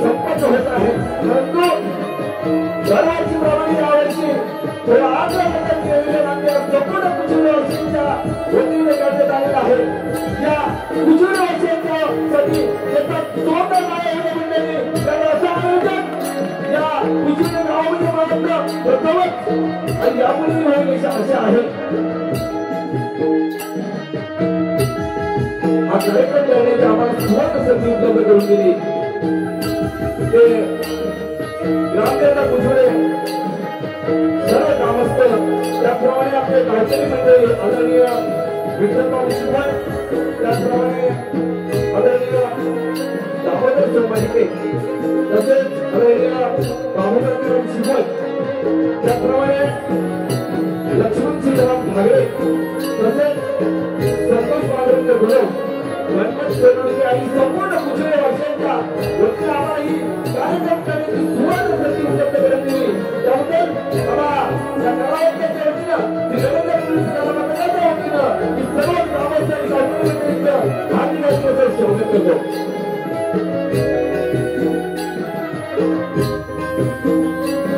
संपन्न होत आहे, परंतु दरवर्षी प्रमाणे यावर्षी थोडा आग्रह केलेले नाते संपूर्ण कुजूर वर्षीच्या वतीने करण्यात आलेला आहे. या कुजूर वर्षांसाठी याचा तोंड नाही होणे मंडळी, तर असं आयोजन या कुजूर गावामध्ये मात्र प्रथमच आणि यापूर्वी होईल असे आहे. हा कार्यक्रम करण्याची आम्हाला सुवर्ण संधी उपलब्ध करून दिली ते ग्रामदेवता कुजूरे सर्व ग्रामस्थ, त्याप्रमाणे आपले गावकरी मंडळी आदरणीय विठ्ठलराव शिवण, त्याचप्रमाणे आदरणीय दामोदर सोपारिके, तसेच आदरणीय दामोदर शिवण, त्याचप्रमाणे लक्ष्मण सीताराम भागरे, तसेच संतोष पांडुरंग गुरव, गणपत सोनवणे आणि संपूर्ण कुजूरे वर्षांच्या वतीने आम्हाला ही कार्यक्रम करण्याची सुवर्ण संधी उपलब्ध करून दिली. त्याबद्दल आम्हाला या कलावंतांच्या वतीनं, रवींद्र पोलीस कलामंडळाच्या वतीनं मी सर्व ग्रामस्थ आणि गावकरी मंडळींचं हार्दिक अभिनंदन स्वागत करतो.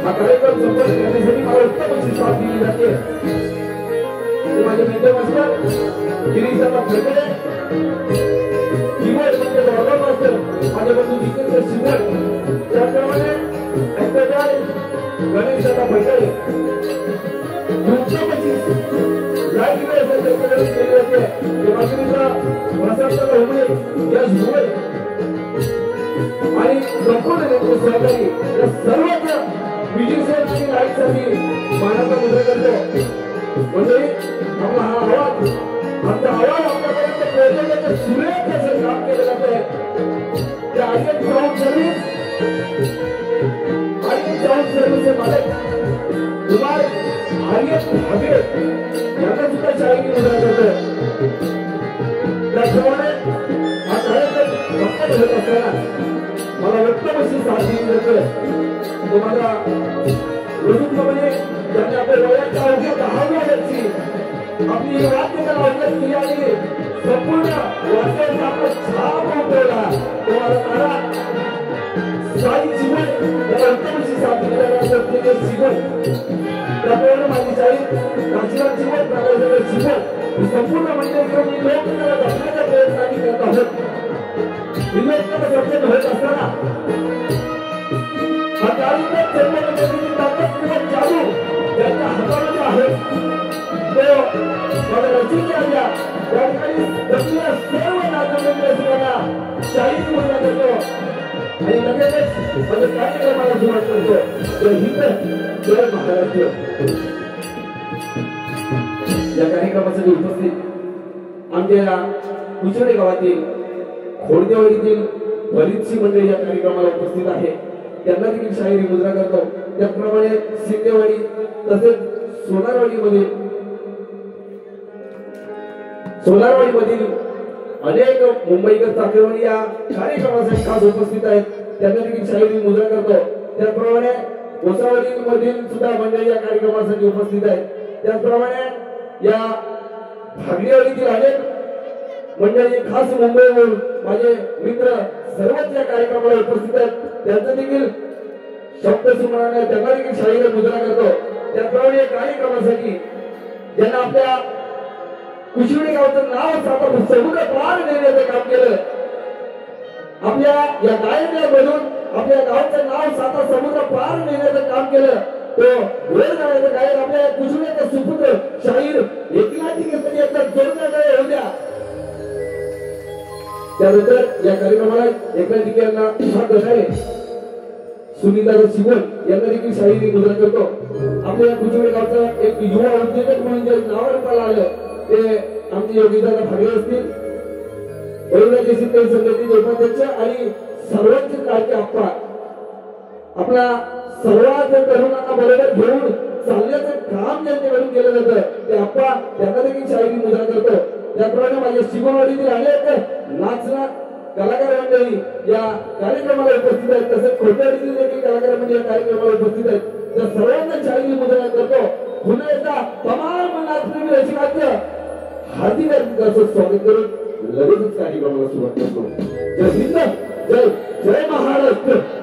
हा कार्यक्रम संपन्न करण्यासाठी मला उत्तम अशी साथ दिली जाते. ते माझे मित्र मास्तर गिरीशराव खडकडे, कीबोर्ड म्हणजे ऑर्गन मास्टर माझे बंधू जितेंद्र शिवण, त्याचप्रमाणे ऍक्टर गणेशदादा भटळे, उत्तम अशी लाईट केली जाते. ते माझे मित्र प्रसाद होमळे, यश भुवे आणि संपूर्ण सहकारी या सर्वच म्युझिशियन आणि लाईटसाठी मानाचा मुद्रा करतो. म्हणजे आपला हा आवाज, आमचा आवाज आपल्यापर्यंत पोहोचवण्याचं सुरेख असं काम केलं जात आहे. त्या आर्यन साऊंड सर्व्हिसचे मालक कुमार आर्यन भागे यांना सुद्धा शाळेची मुद्रा करतोय. त्याप्रमाणे हा कार्यक्रम संपन्न होत असताना मला उत्तम अशी साथ दिली जाते. तो माझा वृद्धपणे ज्यांनी आपल्या वयाच्या अवघ्या 10व्या वर्षी आपली वाद्यकला अभ्यास केली आणि संपूर्ण वाद्याचा आपला छाप उमटवला, तो माझा तारा साई जीवन याला उत्तम अशी साथ दिली जाते. जीवन त्याप्रमाणे माझी साई काशीनाथ जीवन, प्रकाश जीवन संपूर्ण मंडळी घेऊन मी लोककला जपण्याच्या प्रयत्नाने करत आहोत. विनोदकडे सत्य होत असताना हा कार्यक्रम सर्व ताकद किंवा जादू ज्यांच्या हातामध्ये आहे तो मला रचित आल्या त्या ठिकाणी जपलेल्या सर्व नागरिकांना शाही मुद्रा करतो आणि लगेचच माझ्या कार्यक्रमाला सुरुवात करतो. जय हिंद, जय महाराष्ट्र. या कार्यक्रमासाठी उपस्थित आमच्या कुजूरे गावातील खोडदेवाडीतील बरीचशी मंडळी या कार्यक्रमाला उपस्थित आहे. त्यांना देखील शाहिरी मुद्रा करतो. त्याचप्रमाणे सिंदेवाडी तसेच सोनारवाडीमधील अनेक मुंबईकर चाकरमानी या कार्यक्रमासाठी खास उपस्थित आहेत. त्यांना देखील शाहिरी मुद्रा करतो. त्याचप्रमाणे ओसावाडीमधील सुद्धा मंडळी या कार्यक्रमासाठी उपस्थित आहेत. त्याचप्रमाणे या भागलेवाडीतील अनेक मंडळी खास मुंबईवरून माझे मित्र सर्वच या कार्यक्रमाला उपस्थित आहेत. त्यांचं देखील शब्द सुमनाने त्यांना देखील शाहिरी मुद्रा करतो. त्याचप्रमाणे कार्यक्रमासाठी ज्यांना आपल्या कुजूरे गावचं नाव साता समुद्र पार नेण्याचं काम केलं, आपल्या या गायकामधून आपल्या गावचं नाव साता समुद्र पार नेण्याचं काम केलं, तो वेळ जाण्याचं गायक आपल्या कुजूरेचा सुपुत्र शाहीर एकनाथी केसरी यांचा जोरदार होऊ द्या. त्यानंतर या कार्यक्रमाला एकनाथी यांना साथ देणारे सुनीता शिवण यांना देखील शाहिरी मुद्रा करतो. आपल्या कुजूरे गावचं एक युवा उद्योजक म्हणून जे नावारूपाला आलं ते आमचे योगीदादा भागले असतील, वैद्यकीय शिक्षण संघटनेचे उपाध्यक्ष आणि सर्वांचे कार्य आपला सर्वात तरुणांना बरोबर घेऊन चालण्याचं काम ज्यांच्याकडून केलं जातं ते आप्पा त्यांना देखील शाहिरी मुद्रा करतो. त्याप्रमाणे माझ्या शिवणवाडीतील अनेक नाचना कलाकार मंडळी या कार्यक्रमाला उपस्थित आहेत. तसेच खोटवाडीतील देखील कलाकार मंडळी या कार्यक्रमाला उपस्थित आहेत. त्या सर्वांना शाहिरी मुद्रा करतो. पुन्हा एकदा तमाम नाचप्रेमी रसिकांचं हार्दिक स्वागत करून लगेचच कार्यक्रमाला सुरुवात करतो. जय हिंद, जय जय महाराष्ट्र.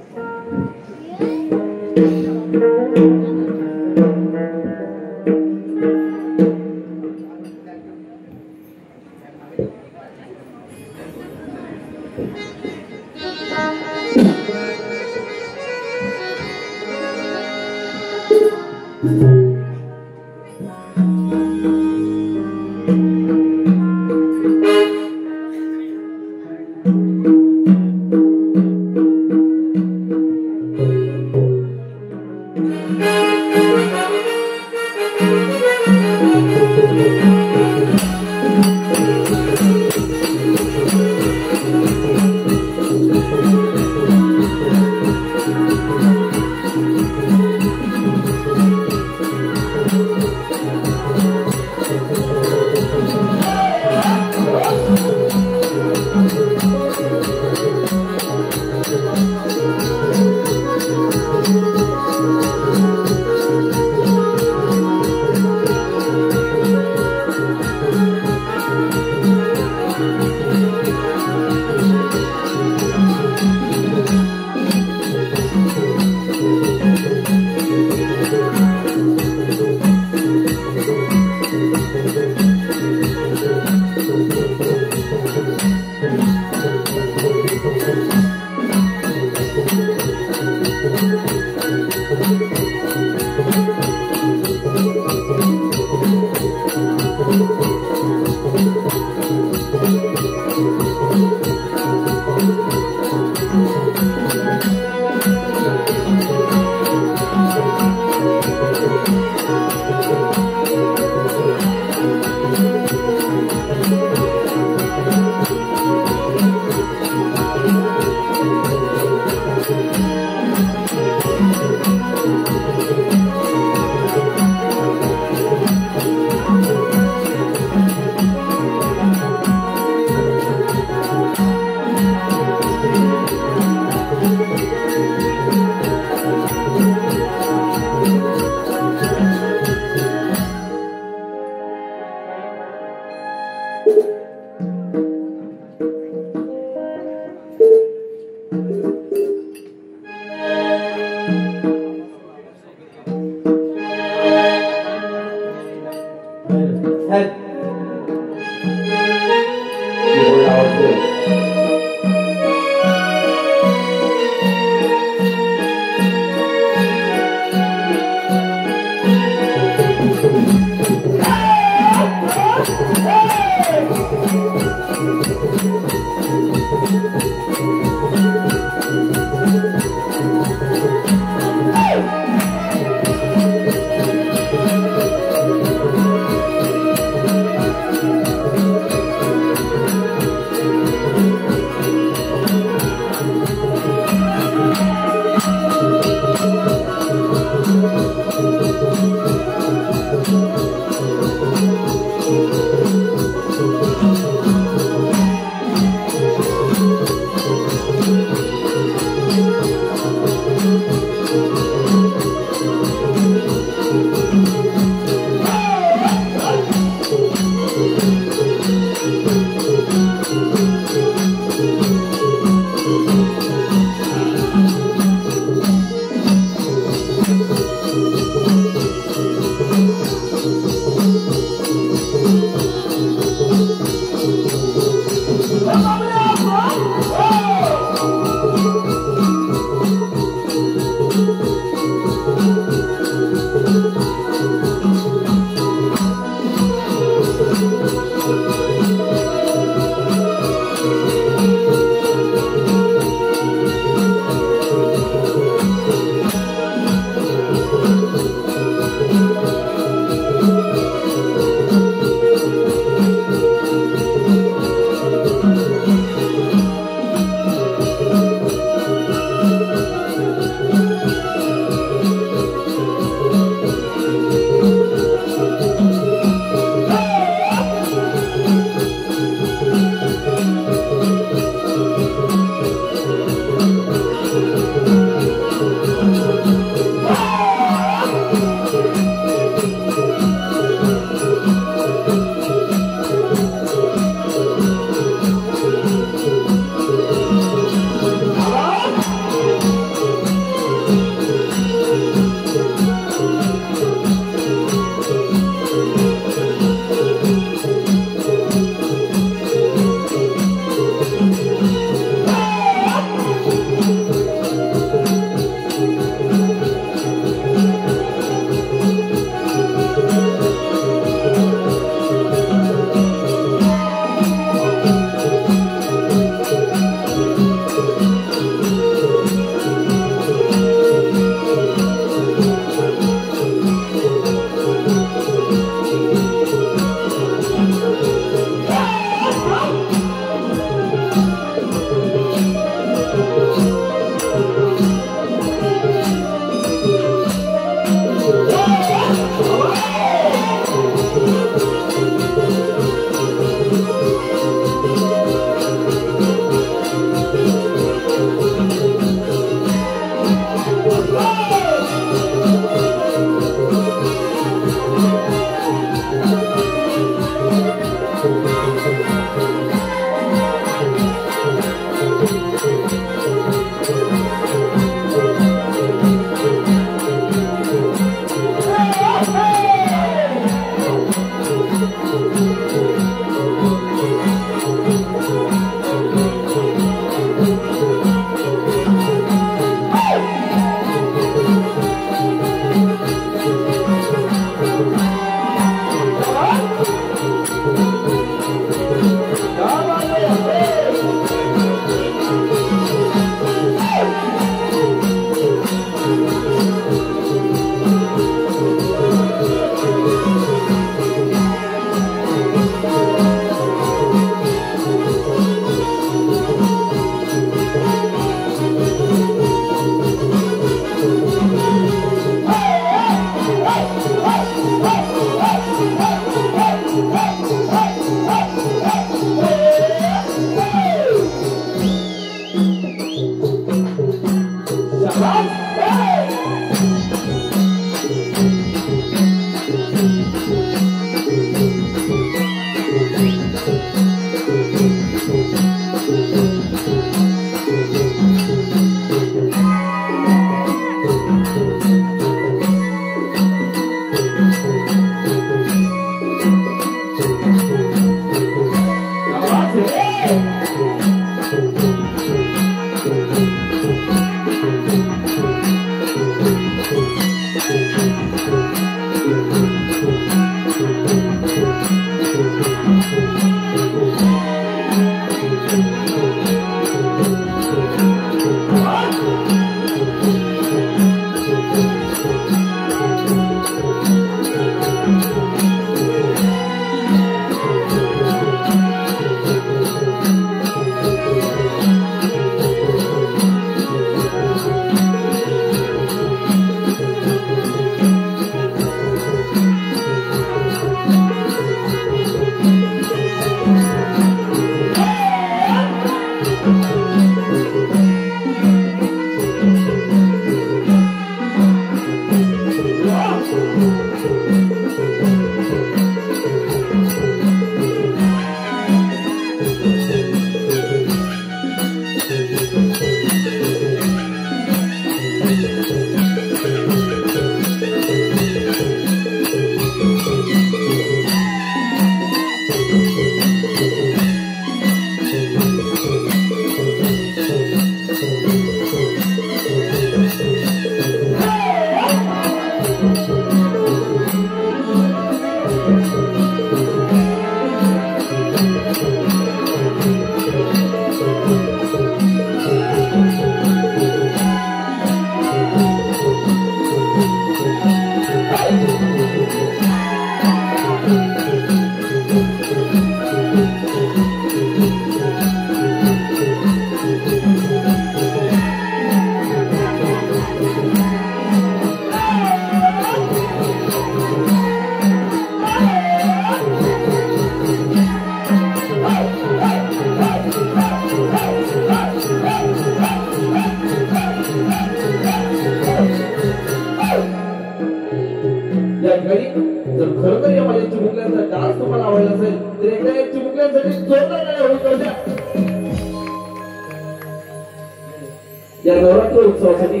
या नवरात्र उत्सवासाठी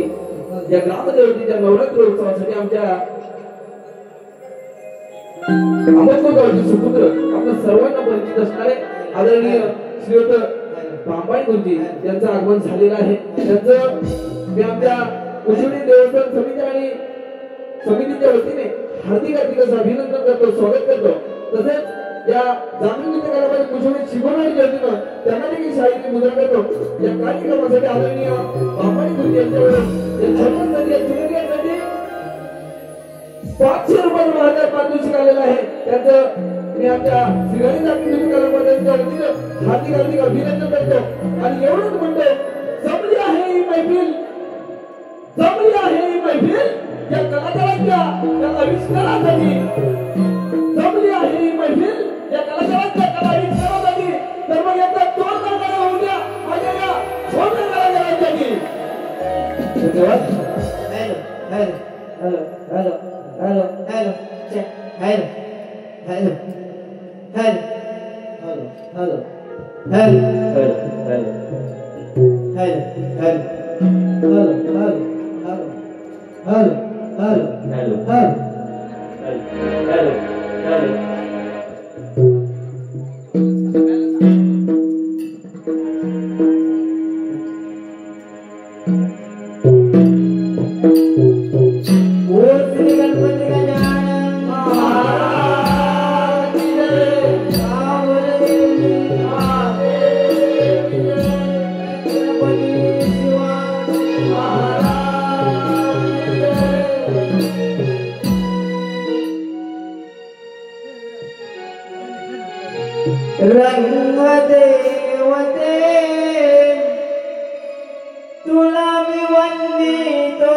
या ग्रामदेवतेच्या नवरात्र उत्सवासाठी आमच्या अहमदपूरगावचे सुपुत्र आपल्या सर्वांना परिचित असणारे आदरणीय श्रीयुत बांबाई गुरुजी यांचं आगमन झालेलं आहे. त्यांचं मी आमच्या उजवणी देवस्थान समिती आणि समितीच्या वतीने हार्दिक अभिनंदन करतो, स्वागत करतो. तसेच या जामीन नृत्य कलाकार उजवणी शिकवणारी जनतेनं त्यांना देखील शाळेची मुद्रा करतो. या कार्यक्रमासाठी आदरणीय बांबाई गुरुजी यांच्याकडून सर्वांसाठी 500 रुपये महाराज पारितोषिक आलेलं आहे. त्यांचं मी आमच्या श्रीगणेश जामीन नृत्य कलाकारांच्या वतीनं हार्दिक अभिनंदन करतो. आणि एवढंच म्हणतो, जमली आहे ही मैफिल, जमली आहे ही मैफिल या कलाकारांच्या या आविष्कारासाठी, जमली आहे ही मैफिल या कलाकारांच्या कला आविष्कारासाठी. तर मग याचा तोड करणारा होऊ द्या माझ्या या छोट्या कलाकारांसाठी. धन्यवाद. Hello hello hello hello hello hello hello hello hello hello hello रंग देवते तुला मी वंदितो.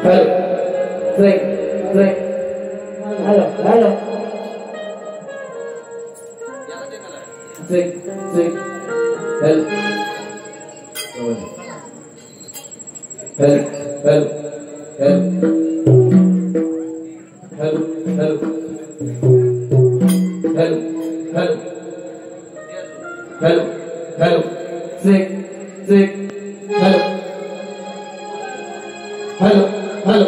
Hello trek trek hello hello trek trek hello hello hello hello hello hello hello hello hello trek trek hello hello hello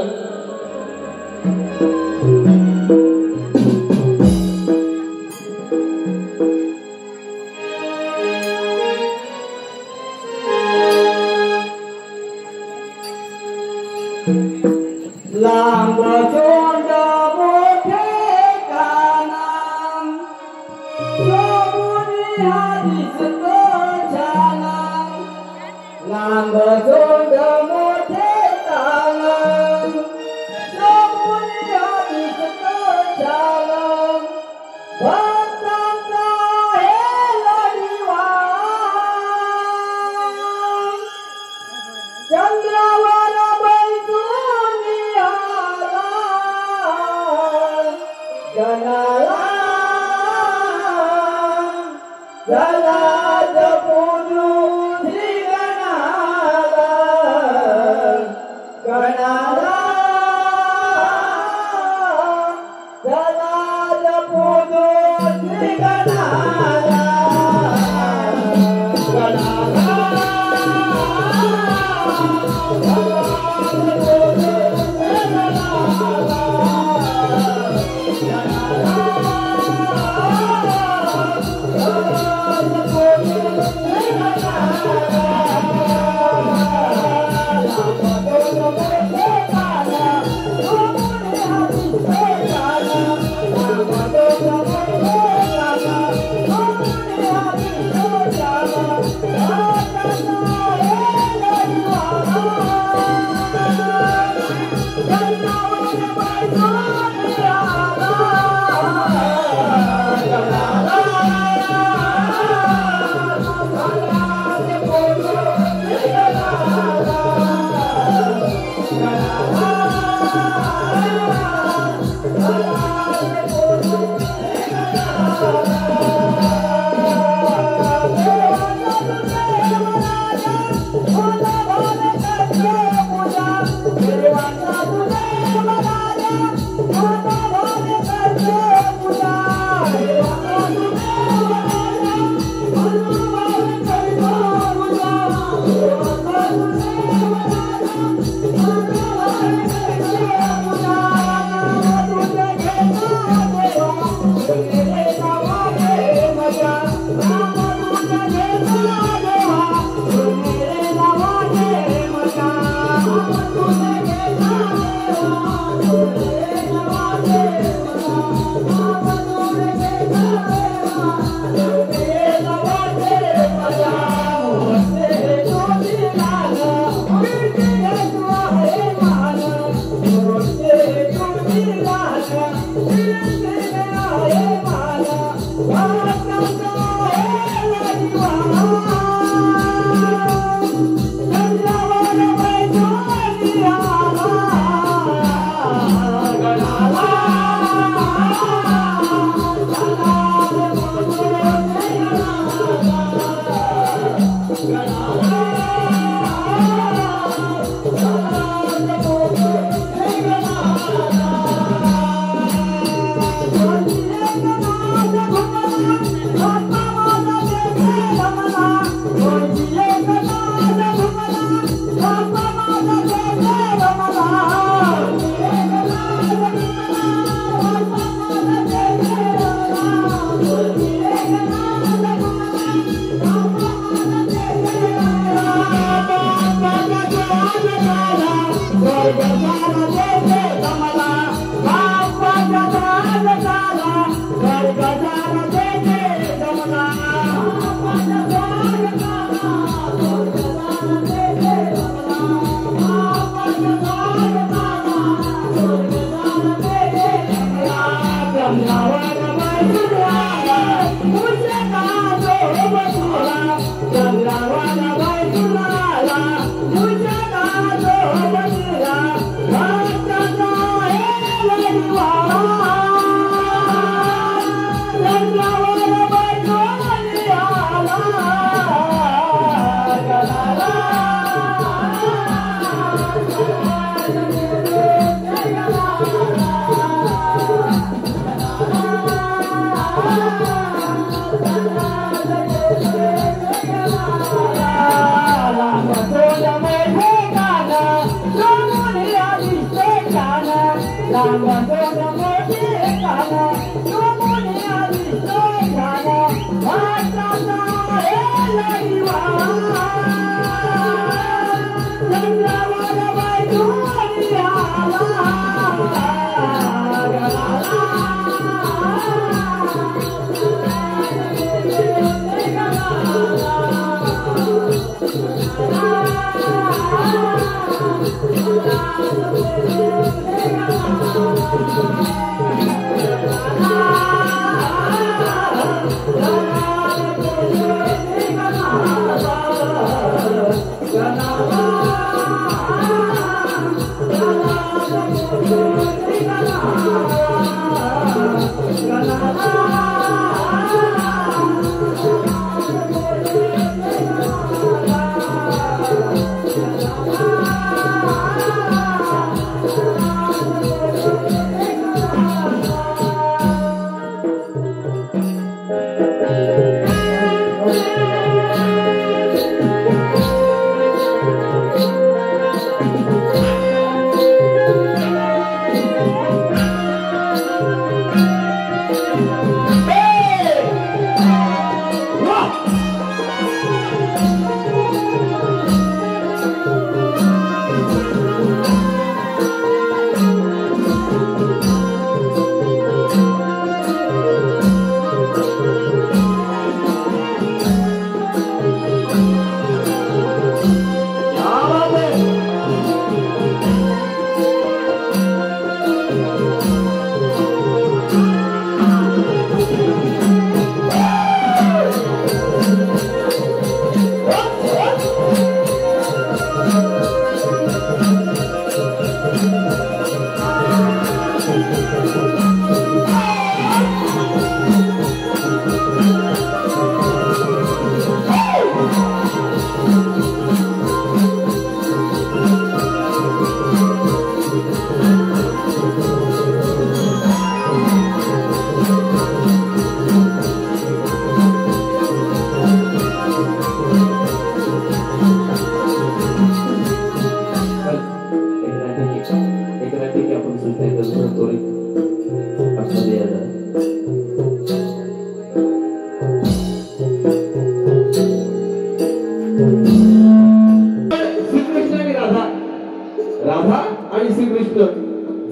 लांब तोंड मोठे कान सोबुनी हातीच तो छान लांब तोंड मोठे कान सोबुनी हातीच तो छान भक्तांचा हे लढीवान चंद्रावर बैसून आला गणाला झाला जपून श्री गणाला गणाला झाला जपून श्री गणाला गणाला Yeah.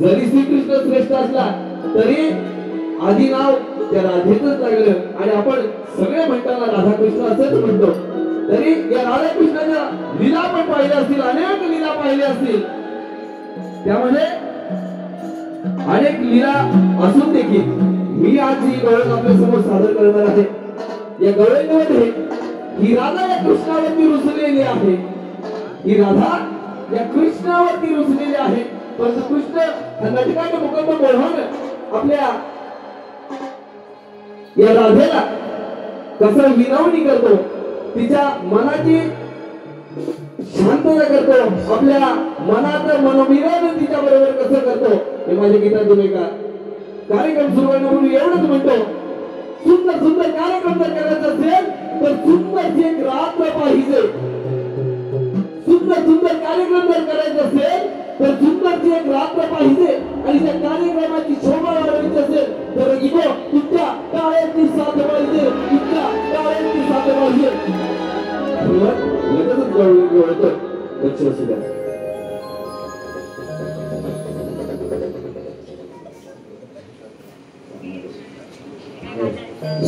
जरी श्रीकृष्ण श्रेष्ठ असला तरी आधी नाव त्या राधेचंच लागलं आणि आपण सगळे म्हणताना राधाकृष्ण असंच म्हणतो. तरी या राधाकृष्णाच्या लीला पण पाहिल्या असतील, अनेक लीला पाहिल्या असतील. त्यामध्ये अनेक लीला असून देखील मी आज ही गवळण आपल्या समोर सादर करणार आहे. या गवळणीमध्ये ही राधा या कृष्णावरती रुसलेली आहे. ही राधा या कृष्णावरती रुसलेली आहे. परंतु कृष्ण नाटकाचे मुकद्दम मोहन आपल्या या राधेला कसं विनवणी करतो, तिच्या मनाची शांतता करतो, आपल्या मनाचं मनोमिलन तिच्या बरोबर कसं करतो हे माझ्या गीतातून तुम्ही का कार्यक्रम सुरू करण्यापूर्वी एवढंच म्हणतो. सुंदर सुंदर कार्यक्रम जर करायचा असेल तर सुंदर एक रात्र पाहिजे. सुंदर सुंदर कार्यक्रम जर करायचा असेल तर सुंदरची एक रात्र पाहिजे. आणि त्या कार्यक्रमाची शोभा वाढवायची असेल तर इगो तुमच्या टाळ्यांची साथ पाहिजे, तुमच्या टाळ्यांची साथ पाहिजे. लगेचच गवळतो लक्ष असू द्या.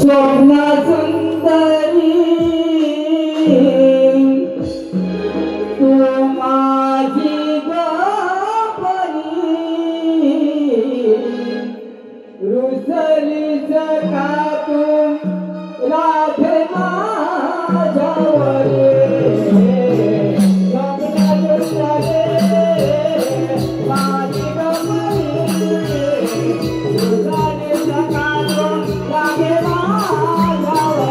स्वप्न सुंदरी तू माझी गपरी रुसली जगातून राधे माझ्यावरी. स्वप्न सुंदरी माझी गपरी रुसली जगातून राधे माझ्यावरी.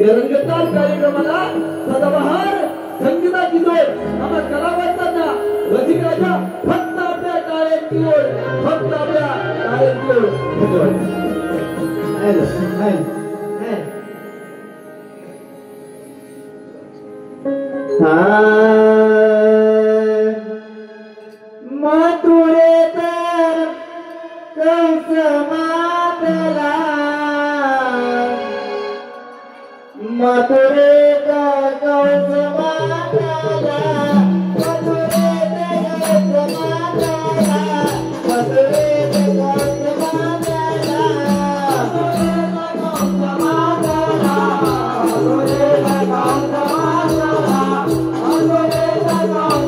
रंगतदार कार्यक्रमाला सदाबहार संगीताची जोड आम्हा कलावंतांना रसिकाच्या फक्त आपल्या टाळ्यांची ओढ, फक्त आपल्या टाळ्यांची ओढ. धन्यवाद. मथुरेतर कंस मातला, मथुरेचा कंस मातला, मथुरेचा कंस मातला, मथुरेचा कंस मातला, मथुरेचा कंस मातला, मथुरेचा कंस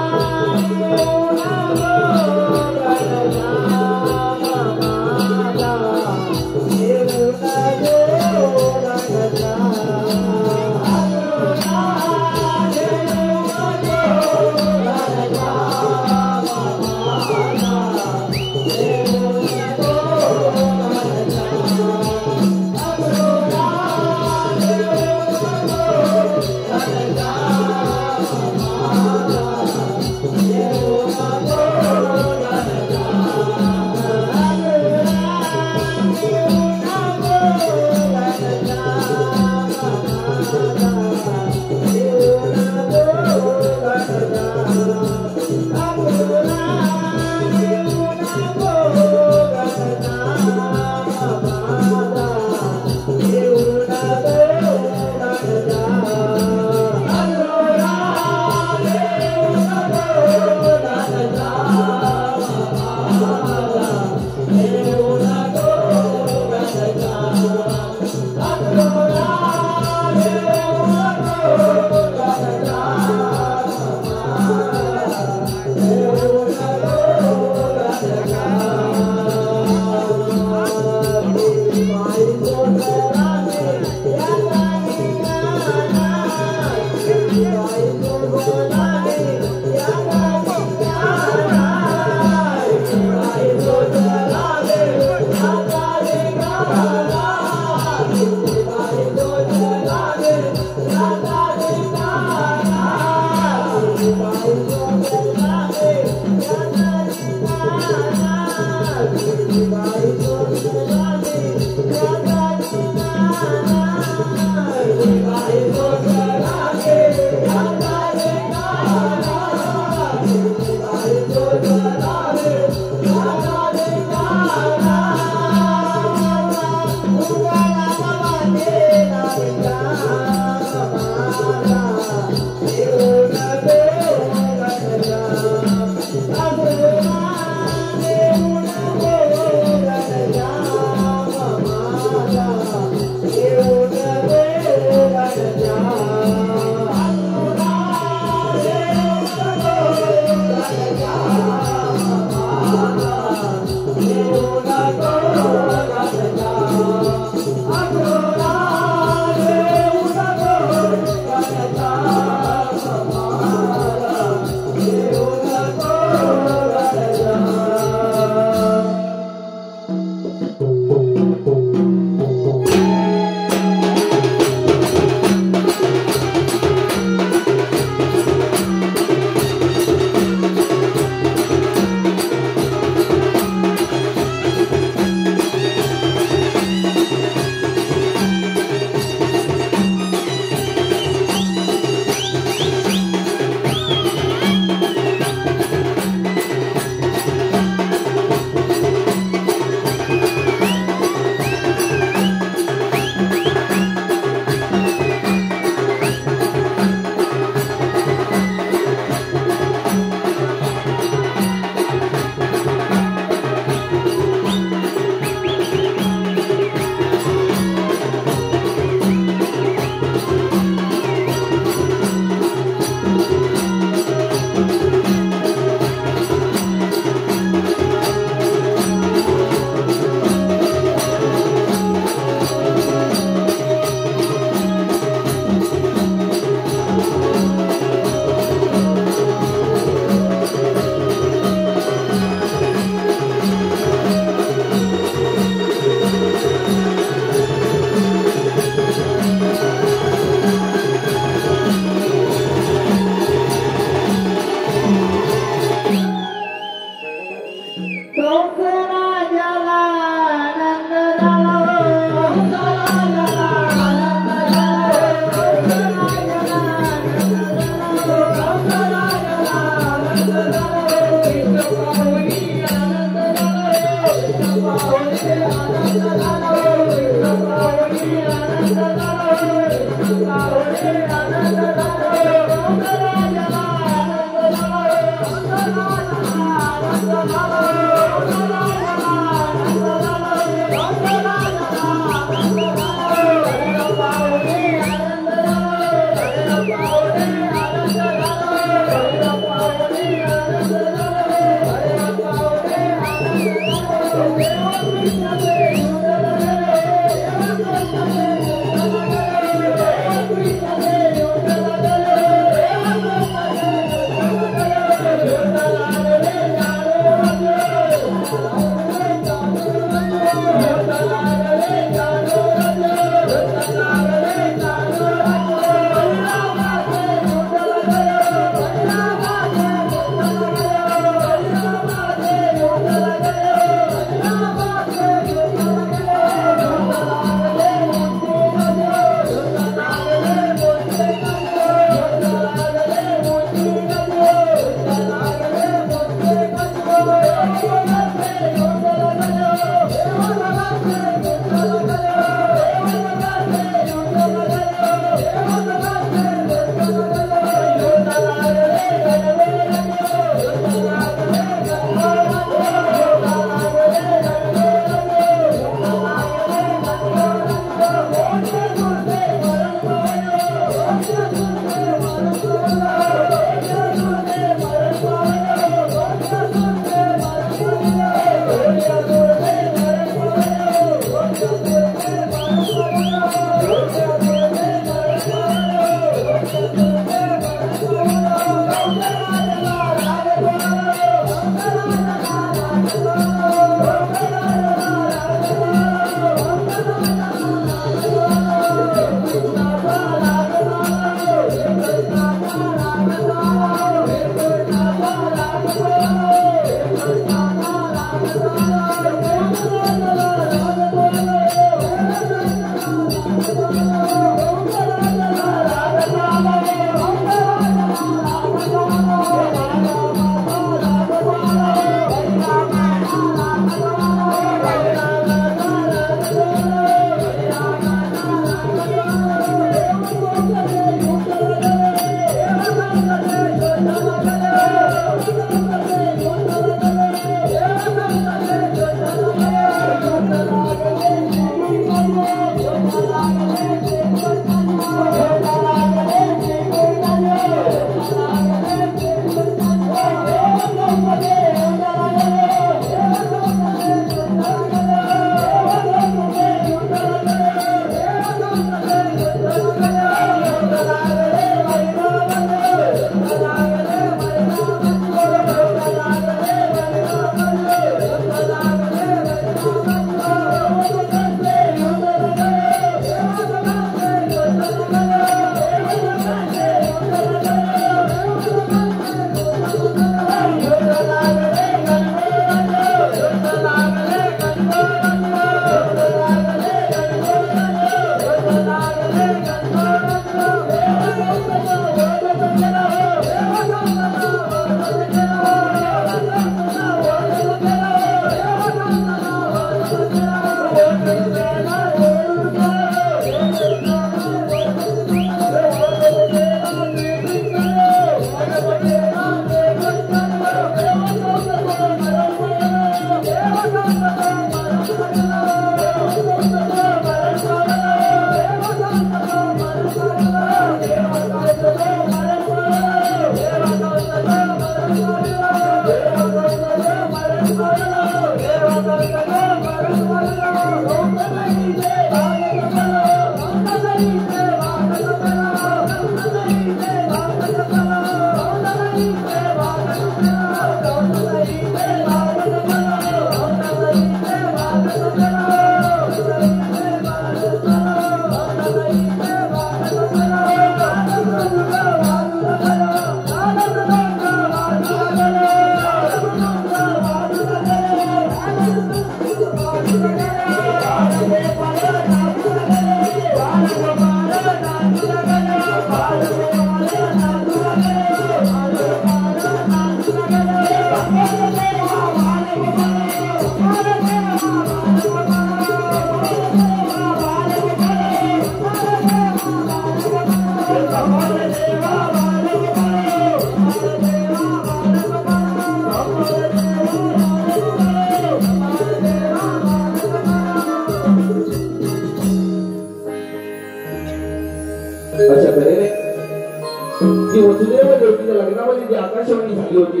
क्षेत्रामध्ये जी आकाशवाणी झाली होती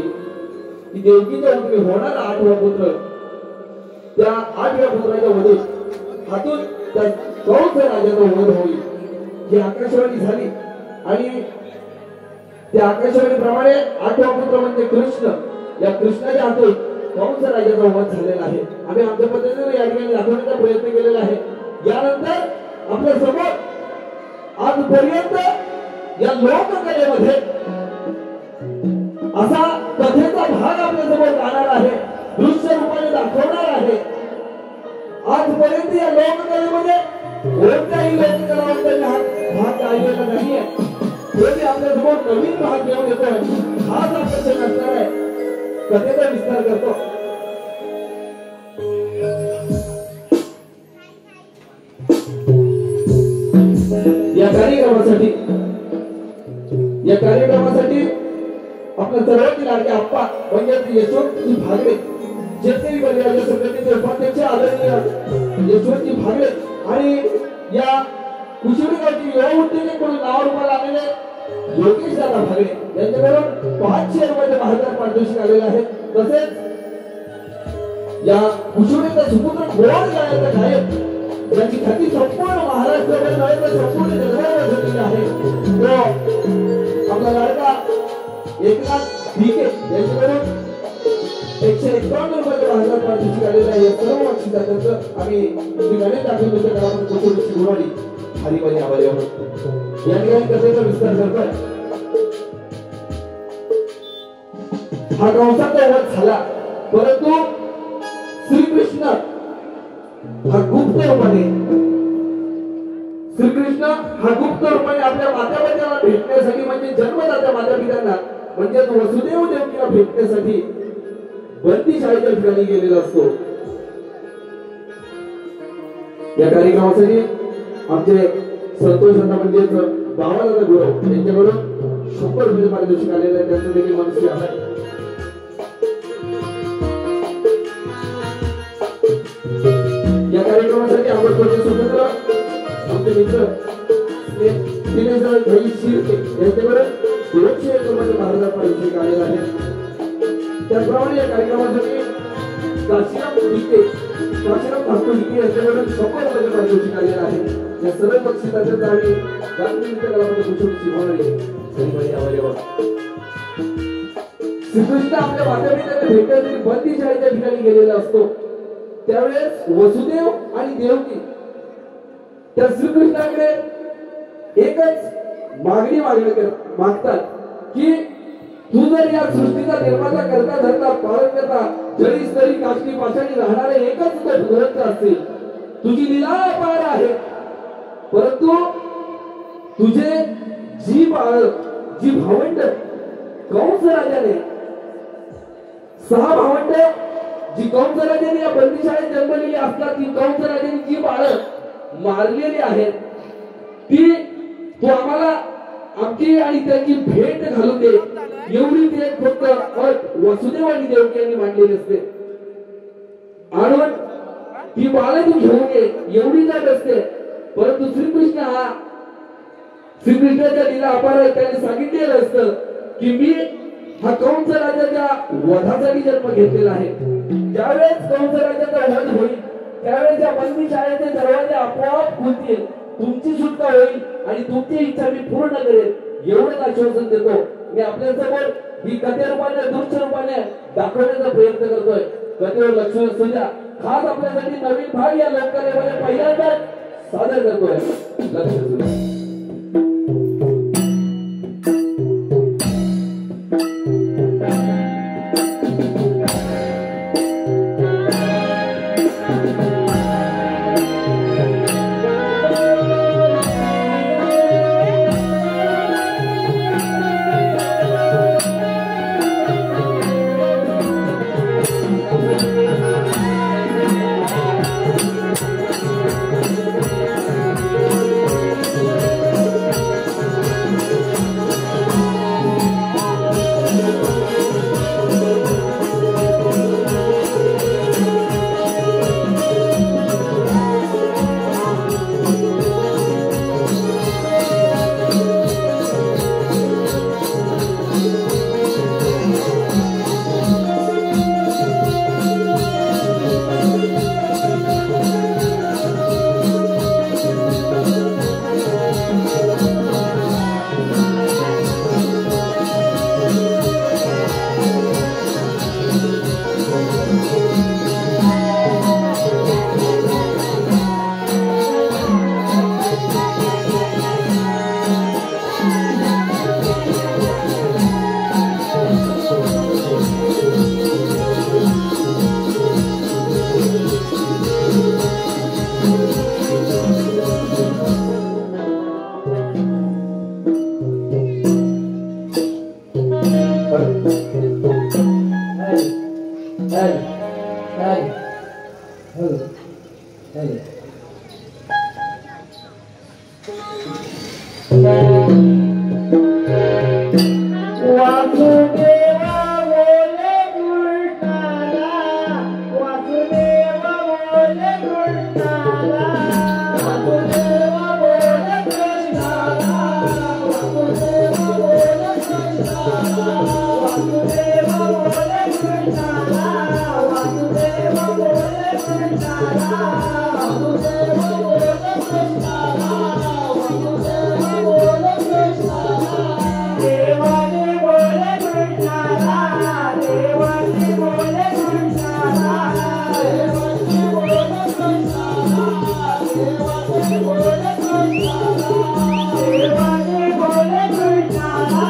की देवकीच्या उदरी होणारा 8वा पुत्र, त्या 8व्या पुत्राच्या वधूत हातून त्या कंस राजाचा वध होईल ही आकाशवाणी झाली. आणि त्या आकाशवाणीप्रमाणे 8वा पुत्र म्हणजे कृष्ण, या कृष्णाच्या हातून कंस राजाचा वध झालेला आहे. आम्ही आमच्या पद्धतीने या ठिकाणी दाखवण्याचा प्रयत्न केलेला आहे. यानंतर आपल्या समोर आजपर्यंत या लोककलेमध्ये असा कथेचा भाग आपल्या समोर जाणार आहे, दृश्य रूपाने दाखवणार आहे. आजपर्यंत या लोककलेमध्ये कोणत्याही लोककलावंतांनी हा भाग गायलेला नाहीये. हे आपल्या समोर नवीन भाग घेऊन येतोय. हाच आकर्षण असणार आहे, कथेचा विस्तार करतो. या कार्यक्रमासाठी आपल्या सर्वांची लाडके आप्पा म्हणजे यशवंतजी भागले, शेतकरी बलिराजा संघटनेचे उपाध्यक्ष आदरणीय यशवंतजी भागले आणि या कुशिवडी गावची युवा उद्योजक म्हणून नावारूपाला आलेले योगेश दादा भागले यांच्याकडून 500 रुपयाचे भारतात पारितोषिक आलेले आहे. तसेच या कुशिवडीचा सुपुत्र गोड गाण्याचा गायक ज्याची ख्याती संपूर्ण महाराष्ट्रामध्ये नव्हे संपूर्ण जगभरात झालेली आहे, तो आपला लाडका एकनाथ भिके यांच्याकडून 151 रुपयाचे भारतात पारितोषिक आलेले आहे. सर्व बक्षिसांचं आम्ही श्री गणेश दाखवण्याच्या काळामध्ये कुशिवडीची गुरुवारी हरिवारी आभारी आहोत. या ठिकाणी कथेचा विस्तार करतोय. हा कंसाचा वध झाला, परंतु श्रीकृष्ण हा गुप्त रूपाने आपल्या मातापित्यांना भेटण्यासाठी म्हणजे जन्मदात्या मातापित्यांना म्हणजे वसुदेव देवकीला भेटण्यासाठी बंदी शाळेच्या ठिकाणी गेलेला असतो. या कार्यक्रमासाठी आमचे संतोष अण्णा म्हणजे बाबादादा गुरव यांच्याकडून 100 रुपये पारितोषिक आलेलं आहे. त्यांचं देखील मनसे आहे. या कार्यक्रमासाठी आपण स्वतंत्र आमचे मित्र यांच्याकडे 201 रुपयाचे भारतात पारितोषिक आलेलं आहे. त्याचप्रमाणे या कार्यक्रमासाठी काशीराम ठाकूर यांच्याकडून 100 रुपयाचे पारितोषिक आलेलं आहे. या सर्व बक्षिसांचा आम्ही गांधी कलामध्ये कुशल शिकवणारे श्रीकृष्ण आपल्या मातापित्यांना भेटण्यासाठी बंदी शाळेच्या ठिकाणी गेलेला असतो. त्यावेळेस वसुदेव आणि देवकी त्या श्रीकृष्णाकडे एकच मागणी मागतात की तू जर या सृष्टीचा निर्माता करता धरता पालन करता जळी स्तरी काष्टी पाषाणी राहणारे एकच तो भगवंत असतील. तुझी लीला अपार आहे, परंतु तुझे जी भावंड कंस राजाने 6 भावंड जी कंस राजाने या बंदीशाळेत जन्मलेली असतात, ती कंस राजाने जी बाळं मारलेली आहेत ती तू आम्हाला आमची आणि त्याची भेट घालून दे, एवढी ते फक्त अट वसुदेव आणि देवकी यांनी मांडलेली असते. आणून ती बाळं तू घेऊन ये एवढी जात असते. परंतु श्रीकृष्णाच्या लीला अपार आहे. त्याने सांगितलेलं असतं की मी हा कंस राजाच्या वधासाठी जन्म घेतलेला आहे. ज्यावेळेस कंस राजाचा वध होईल त्यावेळेस या बंदी शाळेचे दरवाजे आपोआप खुलतील, तुमची सुटका होईल आणि तुमची इच्छा मी पूर्ण करेन एवढंच आश्वासन देतो. मी आपल्या समोर ही कथे रूपाने दृश्य रूपाने दाखवण्याचा प्रयत्न करतोय. कथेवर लक्ष असू द्या. खास आपल्यासाठी नवीन भाग या लोककलेमध्ये पहिल्यांदाच सादर करतोय. लक्ष असू द्या. वासुदेवा बोले कृष्णाला वासुदेवा बोले कृष्णाला वासुदेवा बोले कृष्णाला वासुदेवा बोले कृष्णाला वासुदेवा बोले कृष्णाला वासुदेवा बोले कृष्णाला वासुदेवा बोले कृष्णाला वासुदेवा बोले कृष्णाला देवाने बोले कृष्णाला देवाने बोले कृष्णाला देवाने बोले कृष्णाला देवाने बोले कृष्णाला देवाने बोले कृष्णाला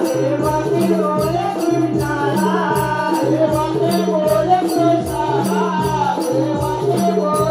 देवाने बोले कृष्णाला देवाने बोले कृष्णाला देवाने बोले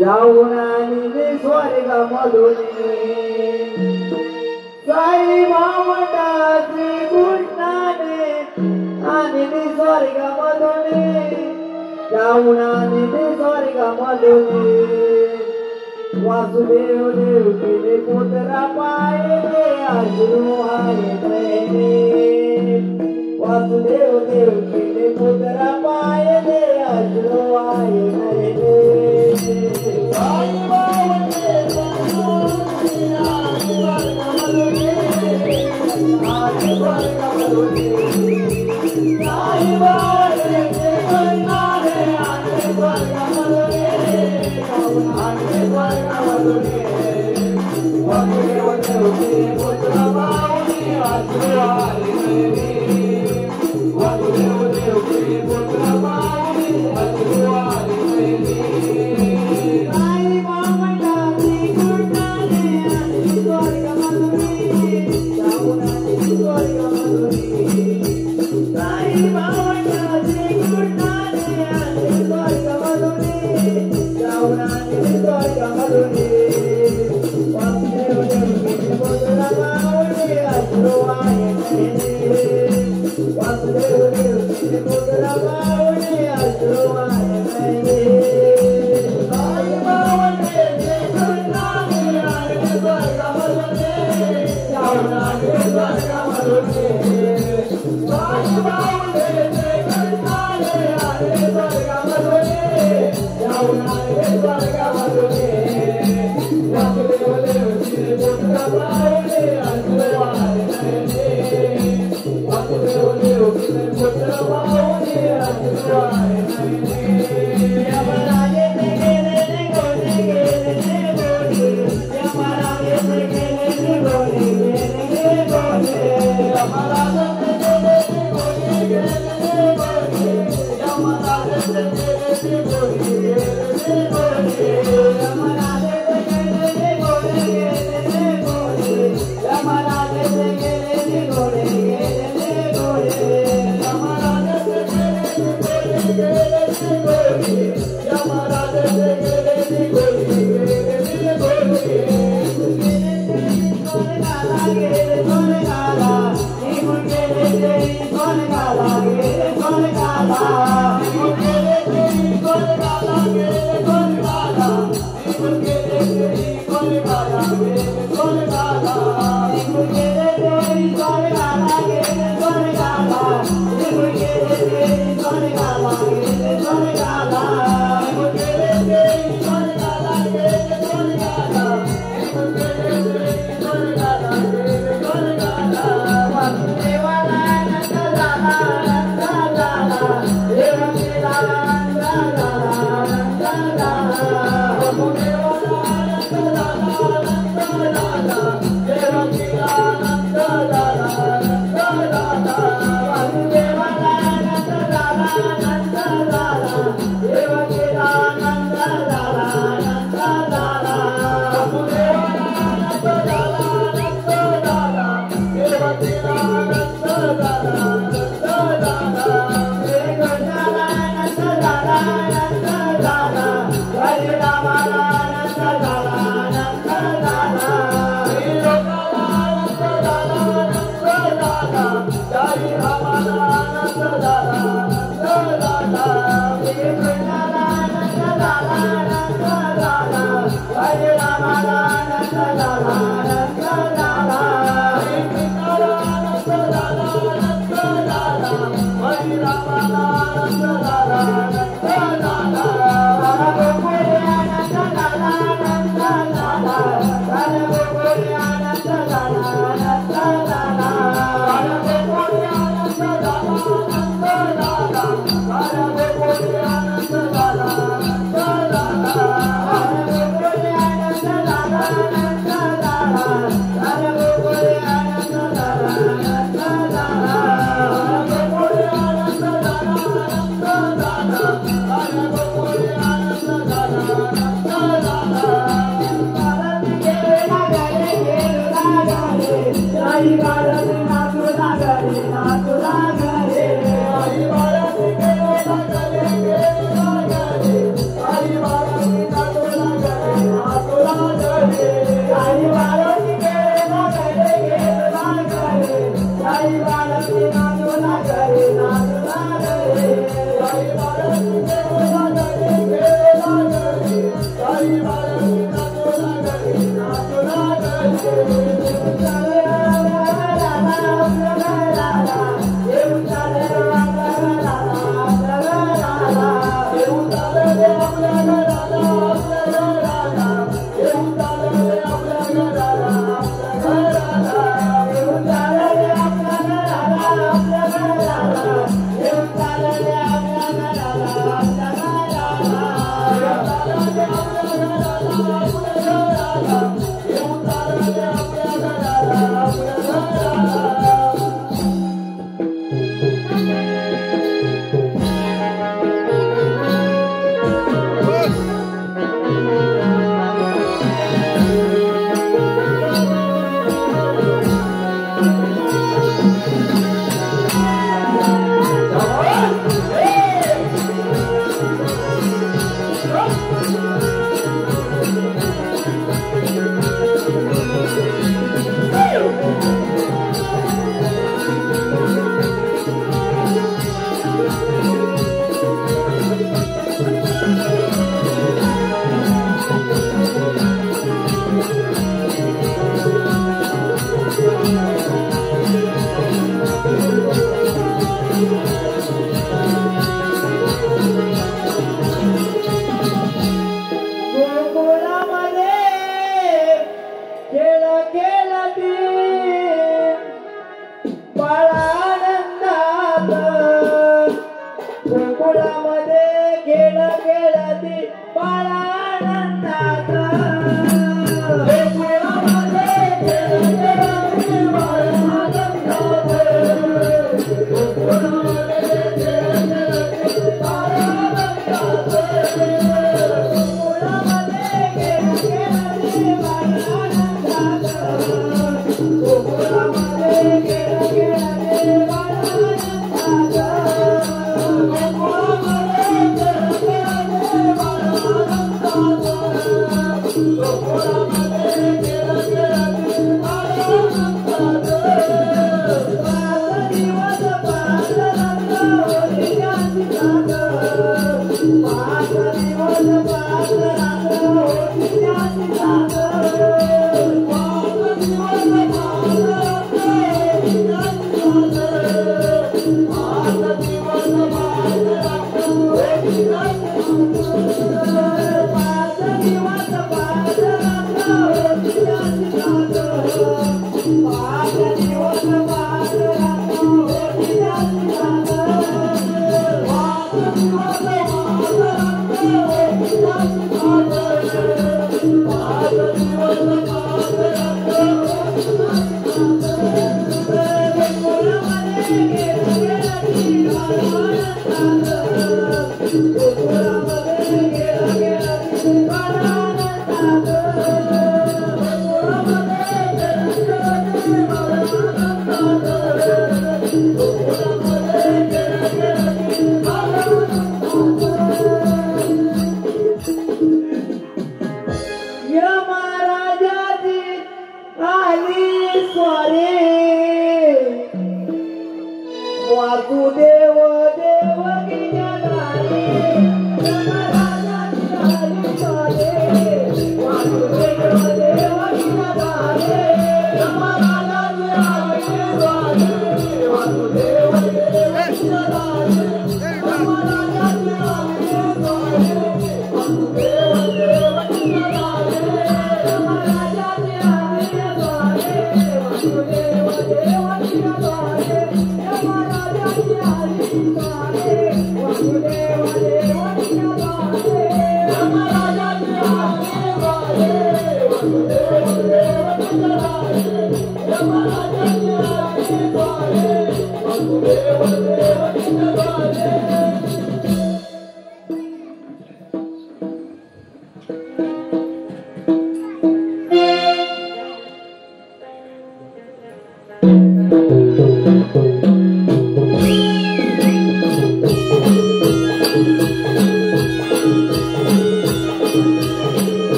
जाऊन आणि स्वर्गामधून साई भावंडाचे कृष्णाने आणि स्वर्गामधून जाऊन आणि स्वर्गामधून वासुदेव देवकीने पुत्रा पाहिले अश्रू आहे वासुदेव देवकीने पुत्रा पाहिले अश्रू आहे साई भावंडे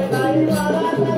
Hari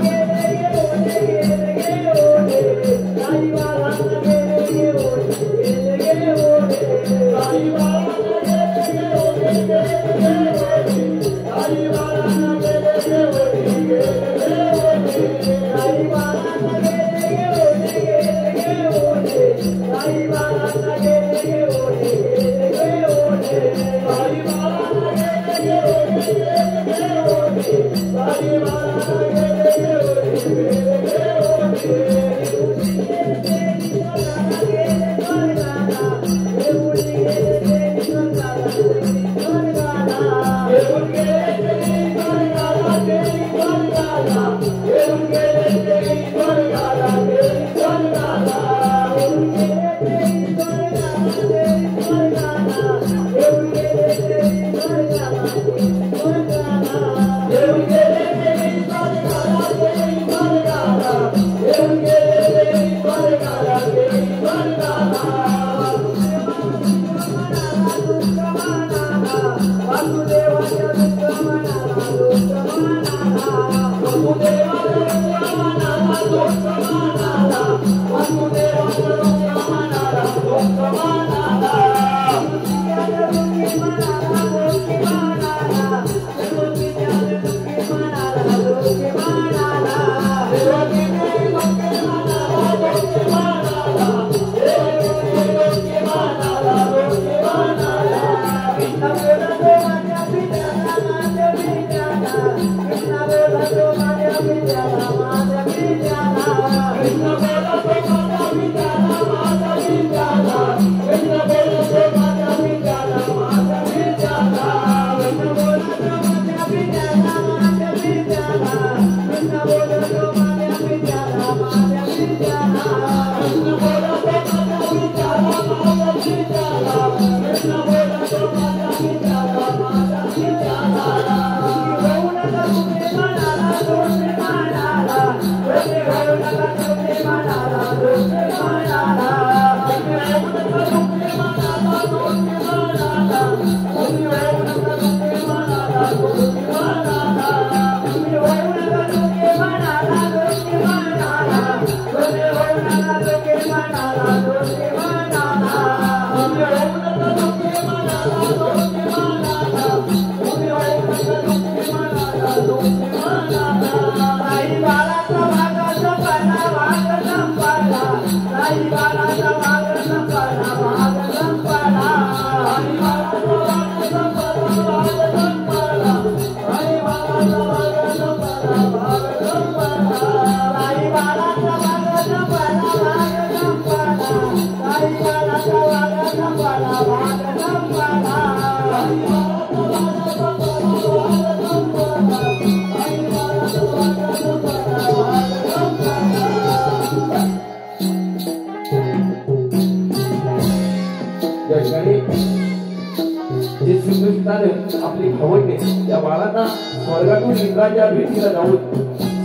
आपली खवटणे त्या बाळांना स्वर्गातून इंद्राच्या भेटीला जाऊन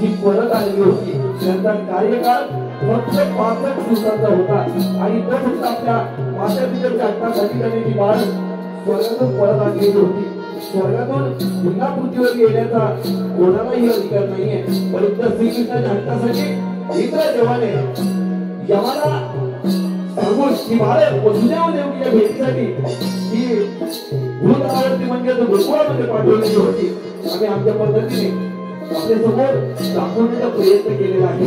जी परत आलेली होती त्यांचा कार्यकाळ फक्त 65 दिवसांचा होता आणि तो फक्त आपल्या माता पित्याच्या हक्कासाठी त्यांनी ती बाळ स्वर्गातून परत आणलेली होती. स्वर्गातून पुन्हा पृथ्वीवर येण्याचा कोणालाही अधिकार नाहीये, परंतु श्रीकृष्णाच्या हक्कासाठी इंद्र देवाने यमाला सांगून ती बाळ वसुदेव देवकीच्या भेटीसाठी ही भूतलावरती म्हणजे गोकुळामध्ये पाठवलेली होती. आम्ही आमच्या पद्धतीने आपल्या समोर दाखवण्याचा प्रयत्न केलेला आहे.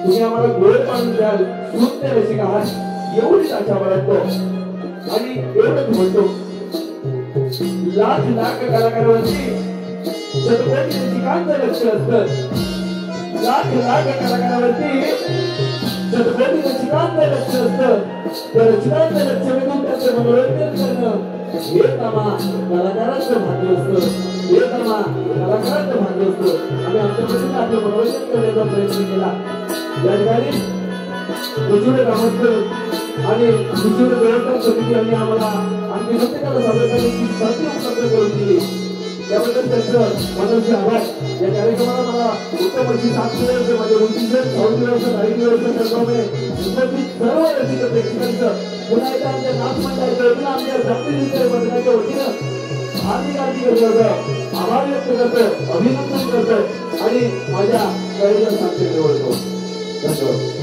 तुम्ही आम्हाला डोळे पाडून द्याल, नृत्य रसिक आहात एवढीच आशा बाळगतो आणि एवढंच म्हणतो. लाख लाख कलाकारांवरती शतकोटी रसिकांचं लक्ष असतं. लाख लाख कलाकारांवरती शतकोटी रसिकांचं लक्ष असतं. त्या रसिकांचं लक्ष वेधून त्याचं मनोरंजन करणं हे तमा कलाकारांचं भाग्य असतं. हे तमा कलाकारांचं भाग्य असतं. आम्ही आमच्या पद्धतीने आपलं मनोरंजन करण्याचा प्रयत्न केला. या ठिकाणी उज्ज्वल ग्रामस्थ आणि उज्ज्वल व्यवस्थापन समिती यांनी आम्हाला आमची प्रत्येकाला सादर करण्याची संधी उपलब्ध करून दिली. त्याबद्दल त्यांचं मनोचे आभार. या कार्यक्रमाला मला उत्तम अशी साथ मिळाली. माझे उद्दिष्ट साऊंड व्यवस्था, लाईट व्यवस्था सर्वने उपस्थित सर्व रसिक प्रेक्षकांचं पुन्हा एकदा आमच्या नाथ मंडळाच्या वतीनं आमच्या जागतिक मंडळाच्या वतीनं हार्दिक आभार व्यक्त करतो, अभिनंदन करतो आणि माझ्या कलेला साक्ष निवडतो. धन्यवाद.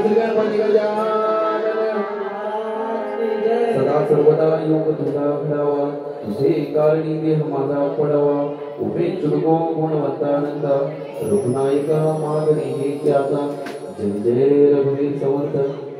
गणपती गजानन सदा सर्वदा योग तुझा घडावा तुझे कारणी देह माझा पडावा उभे चुडगो गुणवंतानंदा रघुनायका मागणी हे त्याचा जय जय रघुवीर समर्थ